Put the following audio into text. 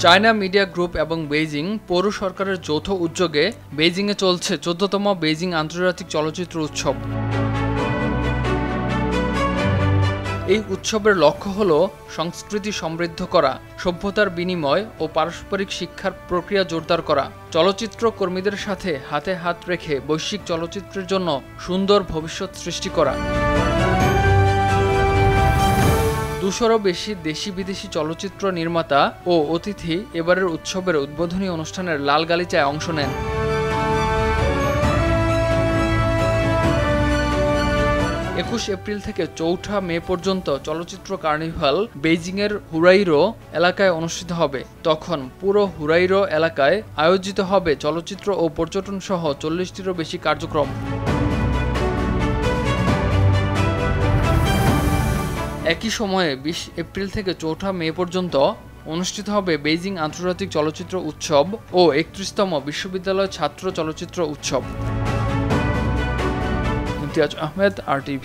China media group এবং Beijing পৌর সরকারের যৌথ উদ্যোগে বেইজিংয়ে চলছে ১৪তম বেইজিং আন্তর্জাতিক চলচ্চিত্র উৎসব। এই উৎসবের লক্ষ্য হল সংস্কৃতি সমৃদ্ধ করা, সভ্যতার বিনিময় ও পারস্পরিক শিক্ষার প্রক্রিয়া জোরদার করা, চলচ্চিত্র কর্মীদের সাথে হাতে হাত রেখে বৈশ্বিক চলচ্চিত্রের জন্য সুন্দর ভবিষ্যৎ সৃষ্টি করা। ২০০রও বেশি দেশি বিদেশি চলচ্চিত্র নির্মাতা ও অতিথি এবারের উৎসবের উদ্বোধনী অনুষ্ঠানের লাল গালিচায় অংশ নেন। এপ্রিল থেকে ৪ মে পর্যন্ত চলচ্চিত্র কার্নিভাল বেইজিংয়ের হুরাইরো এলাকায় অনুষ্ঠিত হবে। তখন পুরো হুরাইরো এলাকায় আয়োজিত হবে চলচ্চিত্র ও পর্যটন সহ ৪০টিরও বেশি কার্যক্রম। একই সময়ে ২০ এপ্রিল থেকে ৪ মে পর্যন্ত অনুষ্ঠিত হবে বেইজিং আন্তর্জাতিক চলচ্চিত্র উৎসব ও ৩১তম বিশ্ববিদ্যালয় ছাত্র চলচ্চিত্র উৎসব। ইমতিয়াজ আহমেদ, RTV।